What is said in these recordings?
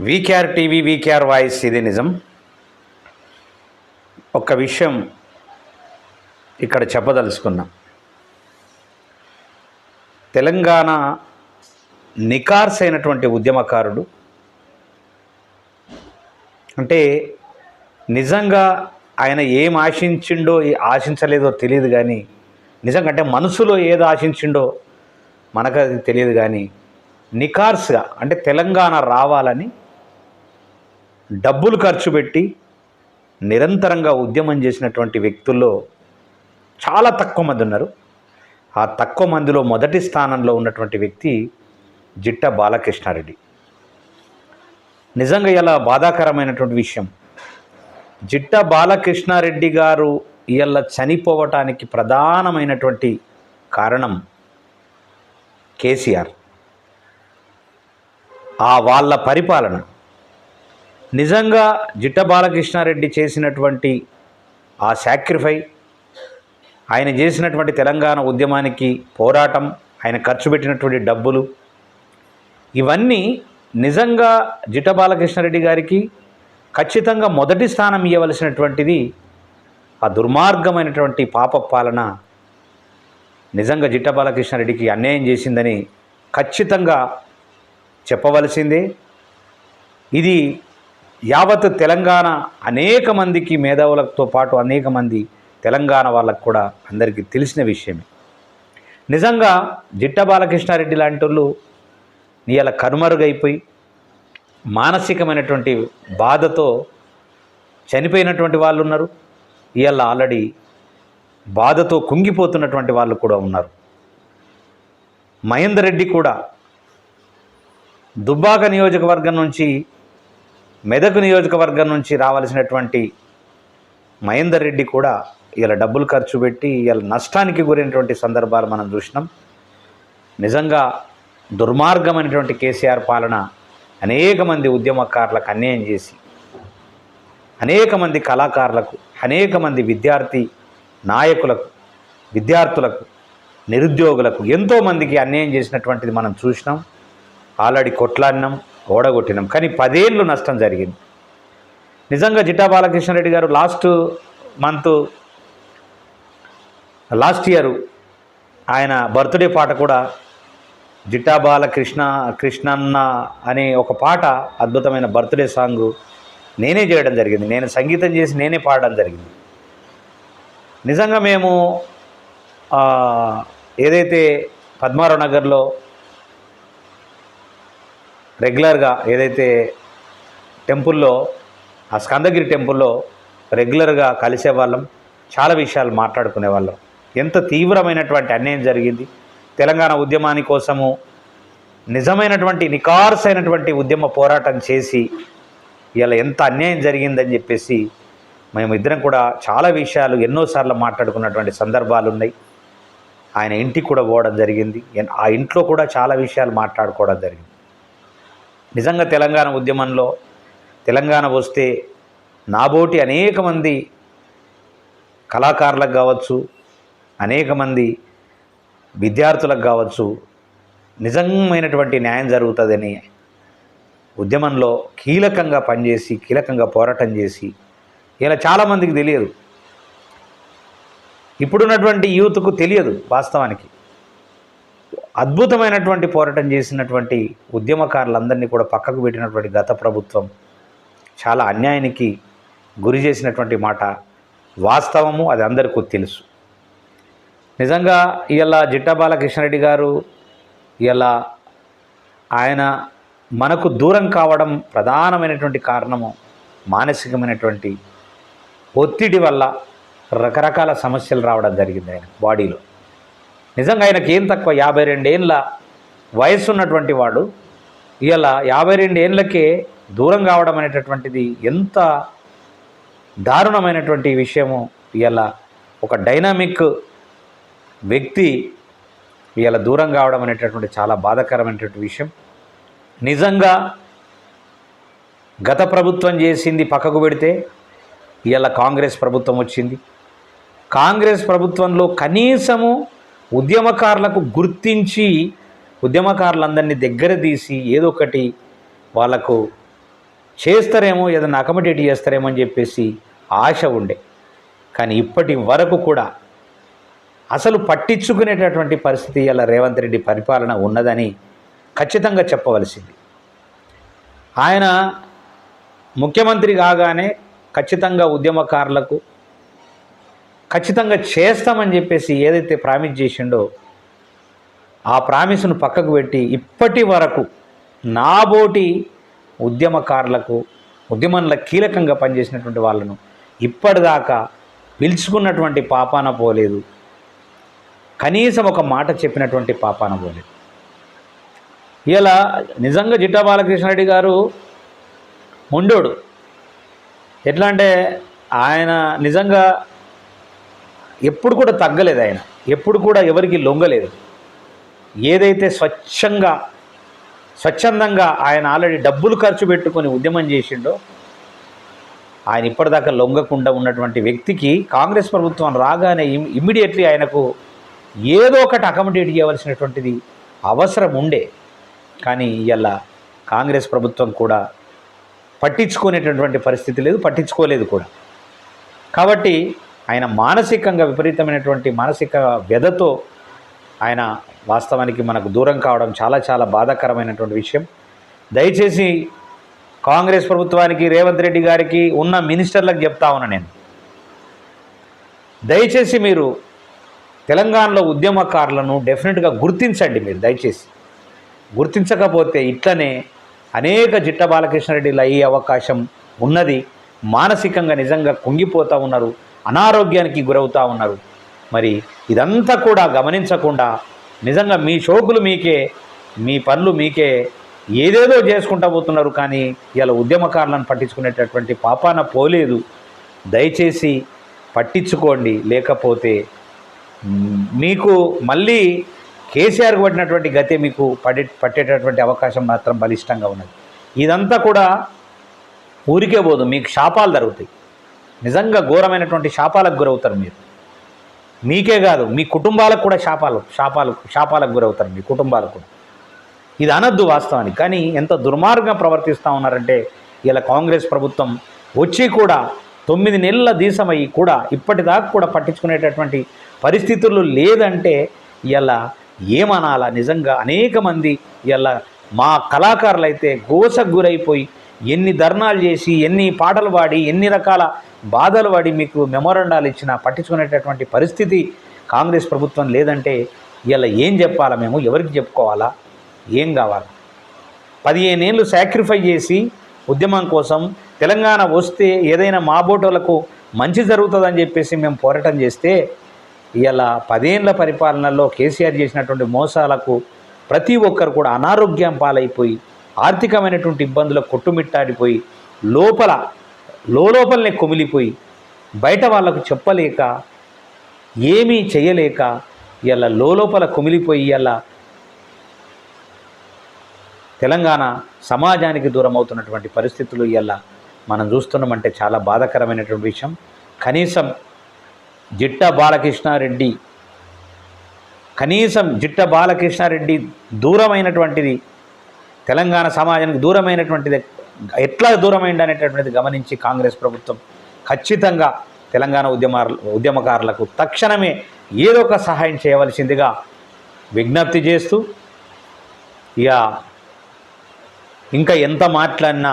VKR TV, VKR voice, ఇది నిజం. ఒక్క విషయం ఇక్కడ చెప్పదలుచుకున్నాం. తెలంగాణ నికార్స్ అయినటువంటి ఉద్యమకారుడు, అంటే నిజంగా ఆయన ఏం ఆశించిండో ఆశించలేదో తెలియదు, కానీ నిజంగా అంటే మనసులో ఏదో ఆశించిండో మనకు అది తెలియదు, కానీ నికార్స్గా అంటే తెలంగాణ రావాలని డబ్బులు ఖర్చు పెట్టి నిరంతరంగా ఉద్యమం చేసినటువంటి వ్యక్తుల్లో చాలా తక్కువ మంది ఉన్నారు. ఆ తక్కువ మందిలో మొదటి స్థానంలో ఉన్నటువంటి వ్యక్తి జిట్ట బాలకృష్ణారెడ్డి. నిజంగా ఇలా బాధాకరమైనటువంటి విషయం. జిట్ట బాలకృష్ణారెడ్డి గారు ఇలా చనిపోవటానికి ప్రధానమైనటువంటి కారణం కేసీఆర్, వాళ్ళ పరిపాలన. నిజంగా జిట్ట బాలకృష్ణారెడ్డి చేసినటువంటి ఆ సాక్రిఫై, ఆయన చేసినటువంటి తెలంగాణ ఉద్యమానికి పోరాటం, ఆయన ఖర్చు పెట్టినటువంటి డబ్బులు, ఇవన్నీ నిజంగా జిట్ట బాలకృష్ణారెడ్డి గారికి ఖచ్చితంగా మొదటి స్థానం ఇవ్వవలసినటువంటిది. ఆ దుర్మార్గమైనటువంటి పాప పాలన నిజంగా జిట్ట బాలకృష్ణారెడ్డికి అన్యాయం చేసిందని ఖచ్చితంగా చెప్పవలసిందే. ఇది యావత్ తెలంగాణ అనేక మందికి, మేధావులతో పాటు అనేక మంది తెలంగాణ వాళ్ళకు కూడా అందరికీ తెలిసిన విషయమే. నిజంగా జిట్ట బాలకృష్ణారెడ్డి లాంటి వాళ్ళు ఇవాళ కనుమరుగైపోయి మానసికమైనటువంటి బాధతో చనిపోయినటువంటి వాళ్ళు ఉన్నారు. ఇవాళ ఆల్రెడీ బాధతో కుంగిపోతున్నటువంటి వాళ్ళు కూడా ఉన్నారు. మహేందర్ రెడ్డి కూడా దుబ్బాక నియోజకవర్గం నుంచి, మెదక్ నియోజకవర్గం నుంచి రావాల్సినటువంటి మహేందర్ రెడ్డి కూడా ఇలా డబ్బులు ఖర్చు పెట్టి ఇలా నష్టానికి గురైనటువంటి సందర్భాలు మనం చూసినాం. నిజంగా దుర్మార్గమైనటువంటి కేసీఆర్ పాలన అనేక మంది ఉద్యమకారులకు అన్యాయం చేసి, అనేక మంది కళాకారులకు, అనేక మంది విద్యార్థి నాయకులకు, విద్యార్థులకు, నిరుద్యోగులకు, ఎంతోమందికి అన్యాయం చేసినటువంటిది మనం చూసినాం. ఆల్రెడీ కొట్లాడినాం, ఓడగొట్టినాం, కానీ 10 ఏళ్ళు నష్టం జరిగింది. నిజంగా జిట్టా బాలకృష్ణారెడ్డి గారు లాస్ట్ ఇయర్ ఆయన బర్త్డే పాట కూడా జిట్టా కృష్ణన్న అనే ఒక పాట, అద్భుతమైన బర్త్డే సాంగ్ నేనే చేయడం జరిగింది. నేను సంగీతం చేసి నేనే పాడడం జరిగింది. నిజంగా మేము ఏదైతే పద్మారావు నగర్లో రెగ్యులర్గా ఏదైతే టెంపుల్లో, ఆ స్కందగిరి టెంపుల్లో రెగ్యులర్గా కలిసేవాళ్ళం, చాలా విషయాలు మాట్లాడుకునేవాళ్ళం. ఎంత తీవ్రమైనటువంటి అన్యాయం జరిగింది తెలంగాణ ఉద్యమాని కోసము, నిజమైనటువంటి నికార్స్ అయినటువంటి ఉద్యమ పోరాటం చేసి ఇలా ఎంత అన్యాయం జరిగిందని చెప్పేసి మేము ఇద్దరం కూడా చాలా విషయాలు ఎన్నోసార్లు మాట్లాడుకున్నటువంటి సందర్భాలు ఉన్నాయి. ఆయన ఇంటికి కూడా పోవడం జరిగింది. ఆ ఇంట్లో కూడా చాలా విషయాలు మాట్లాడుకోవడం జరిగింది. నిజంగా తెలంగాణ ఉద్యమంలో తెలంగాణ వస్తే నాబోటి అనేక మంది కళాకారులకు కావచ్చు, అనేక మంది విద్యార్థులకు కావచ్చు, నిజమైనటువంటి న్యాయం జరుగుతుందని ఉద్యమంలో కీలకంగా పనిచేసి, కీలకంగా పోరాటం చేసి, ఇలా చాలామందికి తెలియదు. ఇప్పుడున్నటువంటి యూత్కు తెలియదు. వాస్తవానికి అద్భుతమైనటువంటి పోరాటం చేసినటువంటి ఉద్యమకారులందరినీ కూడా పక్కకు పెట్టినటువంటి గత ప్రభుత్వం చాలా అన్యాయానికి గురి చేసినటువంటి మాట వాస్తవము, అది అందరికీ తెలుసు. నిజంగా ఇలా జిట్టా బాలకృష్ణారెడ్డి గారు ఇలా ఆయన మనకు దూరం కావడం ప్రధానమైనటువంటి కారణము మానసికమైనటువంటి ఒత్తిడి వల్ల రకరకాల సమస్యలు రావడం జరిగింది ఆయన బాడీలో. నిజంగా ఆయనకి ఏం తక్కువ, 52 ఏళ్ళ వయసు ఉన్నటువంటి వాడు ఇలా 52 ఏళ్ళకే దూరం కావడం అనేటటువంటిది ఎంత దారుణమైనటువంటి విషయము. ఇలా ఒక డైనామిక్ వ్యక్తి ఇలా దూరం కావడం అనేటటువంటి చాలా బాధాకరమైనటువంటి విషయం. నిజంగా గత ప్రభుత్వం చేసింది పక్కకు పెడితే ఇలా కాంగ్రెస్ ప్రభుత్వం వచ్చింది. కాంగ్రెస్ ప్రభుత్వంలో కనీసము ఉద్యమకారులకు గుర్తించి, ఉద్యమకారులందరినీ దగ్గర తీసి ఏదో ఒకటి వాళ్లకు చేస్తారేమో, ఏదైనా అకామిడేట్ చేస్తారేమో అని చెప్పేసి ఆశ ఉండే. కానీ ఇప్పటి వరకు కూడా అసలు పట్టించుకునేటటువంటి పరిస్థితి ఇలా రేవంత్ రెడ్డి పరిపాలన ఉన్నదని ఖచ్చితంగా చెప్పవలసింది. ఆయన ముఖ్యమంత్రి కాగానే ఖచ్చితంగా ఉద్యమకారులకు ఖచ్చితంగా చేస్తామని చెప్పేసి ఏదైతే ప్రామిస్ చేసిండో ఆ ప్రామిస్ను పక్కకు పెట్టి ఇప్పటి వరకు నాబోటి ఉద్యమకారులకు, ఉద్యమంలో కీలకంగా పనిచేసినటువంటి వాళ్ళను ఇప్పటిదాకా పిలుచుకున్నటువంటి పాపాన పోలేదు. కనీసం ఒక మాట చెప్పినటువంటి పాపాన పోలేదు. ఇలా నిజంగా జిట్టా బాలకృష్ణారెడ్డి గారు మొండోడు. ఎట్లా అంటే ఆయన నిజంగా ఎప్పుడు కూడా తగ్గలేదు. ఆయన ఎప్పుడు కూడా ఎవరికి లొంగలేదు. ఏదైతే స్వచ్ఛందంగా ఆయన ఆల్రెడీ డబ్బులు ఖర్చు పెట్టుకొని ఉద్యమం చేసిండో, ఆయన ఇప్పటిదాకా లొంగకుండా ఉన్నటువంటి వ్యక్తికి కాంగ్రెస్ ప్రభుత్వం రాగానే ఇమ్మీడియట్లీ ఆయనకు ఏదో ఒకటి అకామిడేట్ చేయవలసినటువంటిది అవసరం ఉండే. కానీ ఇలా కాంగ్రెస్ ప్రభుత్వం కూడా పట్టించుకునేటటువంటి పరిస్థితి లేదు, పట్టించుకోలేదు కూడా. కాబట్టి ఆయన మానసికంగా విపరీతమైనటువంటి మానసిక వ్యధతో ఆయన వాస్తవానికి మనకు దూరం కావడం చాలా చాలా బాధాకరమైనటువంటి విషయం. దయచేసి కాంగ్రెస్ ప్రభుత్వానికి, రేవంత్ రెడ్డి గారికి, ఉన్న మినిస్టర్లకు చెప్తా ఉన్నా నేను, దయచేసి మీరు తెలంగాణలో ఉద్యమకారులను డెఫినెట్గా గుర్తించండి. మీరు దయచేసి గుర్తించకపోతే ఇట్లనే అనేక జిట్టా బాలకృష్ణారెడ్డిలు అయ్యే అవకాశం ఉన్నది. మానసికంగా నిజంగా కుంగిపోతూ ఉన్నారు, అనారోగ్యానికి గురవుతూ ఉన్నారు. మరి ఇదంతా కూడా గమనించకుండా నిజంగా మీ షోకులు మీకే, మీ పనులు మీకే, ఏదేదో చేసుకుంటూ పోతున్నారు. కానీ ఇలా ఉద్యమకారులను పట్టించుకునేటటువంటి పాపాన పోలేదు. దయచేసి పట్టించుకోండి, లేకపోతే మీకు మళ్ళీ కేసీఆర్కి పట్టినటువంటి గతే మీకు పట్టేటటువంటి అవకాశం మాత్రం బలిష్టంగా ఉన్నది. ఇదంతా కూడా ఊరికే పోదు, మీకు శాపాలు జరుగుతాయి. నిజంగా ఘోరమైనటువంటి శాపాలకు గురవుతారు మీరు. మీకే కాదు, మీ కుటుంబాలకు కూడా శాపాలకు గురవుతారు, మీ కుటుంబాలకు కూడా. ఇది అనద్దు వాస్తవానికి. కానీ ఎంత దుర్మార్గంగా ప్రవర్తిస్తూ ఉన్నారంటే, ఇలా కాంగ్రెస్ ప్రభుత్వం వచ్చి కూడా 9 నెలల దీసమయ్యి కూడా ఇప్పటిదాకా కూడా పట్టించుకునేటటువంటి పరిస్థితులు లేదంటే ఇలా ఏమనాలా? నిజంగా అనేక మంది ఇలా మా కళాకారులు అయితే గోసకు గురైపోయి ఎన్ని ధర్నాలు చేసి, ఎన్ని పాటలు పాడి, ఎన్ని రకాల బాధలు పడి మీకు మెమోరండాలు ఇచ్చినా పట్టించుకునేటటువంటి పరిస్థితి కాంగ్రెస్ ప్రభుత్వం లేదంటే ఇలా ఏం చెప్పాలా? మేము ఎవరికి చెప్పుకోవాలా? ఏం కావాలి? 15 ఏళ్ళు సాక్రిఫై చేసి ఉద్యమం కోసం తెలంగాణ వస్తే ఏదైనా మా బోటోలకు మంచి జరుగుతుందని చెప్పేసి మేము పోరాటం చేస్తే ఇలా 10 ఏళ్ల పరిపాలనలో కేసీఆర్ చేసినటువంటి మోసాలకు ప్రతి ఒక్కరు కూడా అనారోగ్యం పాలైపోయి, ఆర్థికమైనటువంటి ఇబ్బందులకు కొట్టుమిట్టాడిపోయి, లోపలనే కుమిలిపోయి, బయట వాళ్ళకు చెప్పలేక, ఏమీ చేయలేక ఇలా లోపల కుమిలిపోయి ఇలా తెలంగాణ సమాజానికి దూరం అవుతున్నటువంటి పరిస్థితులు ఇలా మనం చూస్తున్నామంటే చాలా బాధాకరమైనటువంటి విషయం. కనీసం జిట్టా బాలకృష్ణారెడ్డి దూరమైనటువంటిది, తెలంగాణ సమాజానికి దూరమైనటువంటిది ఎట్లా దూరమైంది అనేటటువంటిది గమనించి కాంగ్రెస్ ప్రభుత్వం ఖచ్చితంగా తెలంగాణ ఉద్యమకారులకు తక్షణమే ఏదో ఒక సహాయం చేయవలసిందిగా విజ్ఞప్తి చేస్తూ, ఇంకా ఎంత మాట్లాడినా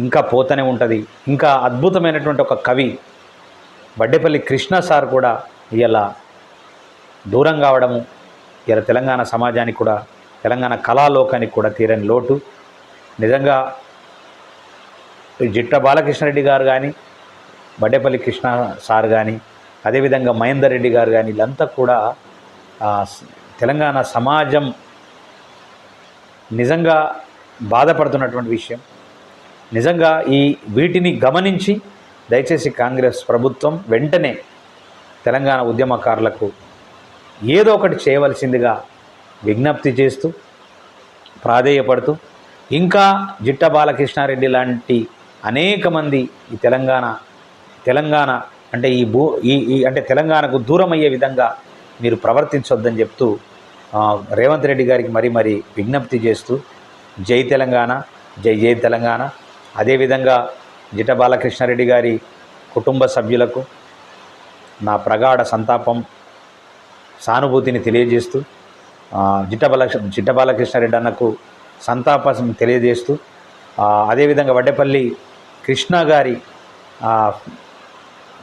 ఇంకా పోతూనే ఉంటుంది. ఇంకా అద్భుతమైనటువంటి ఒక కవి వడ్డేపల్లి కృష్ణ సార్ కూడా ఇలా దూరం కావడము ఇలా తెలంగాణ సమాజానికి కూడా, తెలంగాణ కళాలోకానికి కూడా తీరని లోటు. నిజంగా జిట్టా బాలకృష్ణారెడ్డి గారు కానీ, వడ్డేపల్లి కృష్ణ సార్ కానీ, అదేవిధంగా మహేందర్ రెడ్డి గారు కానీ, వీళ్ళంతా కూడా తెలంగాణ సమాజం నిజంగా బాధపడుతున్నటువంటి విషయం. నిజంగా వీటిని గమనించి దయచేసి కాంగ్రెస్ ప్రభుత్వం వెంటనే తెలంగాణ ఉద్యమకారులకు ఏదో ఒకటి చేయవలసిందిగా విజ్ఞప్తి చేస్తూ, ప్రాధేయపడుతూ, ఇంకా జిట్టా బాలకృష్ణారెడ్డి లాంటి అనేక మంది ఈ తెలంగాణ అంటే అంటే తెలంగాణకు దూరం అయ్యే విధంగా మీరు ప్రవర్తించొద్దని చెప్తూ రేవంత్ రెడ్డి గారికి మరీ విజ్ఞప్తి చేస్తూ, జై తెలంగాణ, జై జై తెలంగాణ. అదేవిధంగా జిట్ట బాలకృష్ణారెడ్డి గారి కుటుంబ సభ్యులకు నా ప్రగాఢ సంతాపం, సానుభూతిని తెలియజేస్తూ, జిట్ట బాలకృష్ణారెడ్డి అన్నకు సంతాపం తెలియజేస్తూ, అదేవిధంగా వడ్డేపల్లి కృష్ణ గారి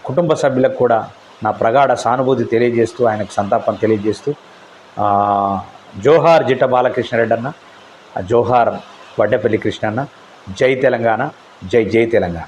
కుటుంబ సభ్యులకు కూడా నా ప్రగాఢ సానుభూతి తెలియజేస్తూ, ఆయనకు సంతాపం తెలియజేస్తూ, జోహార్ జిట్ట బాలకృష్ణారెడ్డి అన్న, జోహార్ వడ్డేపల్లి కృష్ణ అన్న. జై తెలంగాణ, జై జై తెలంగాణ.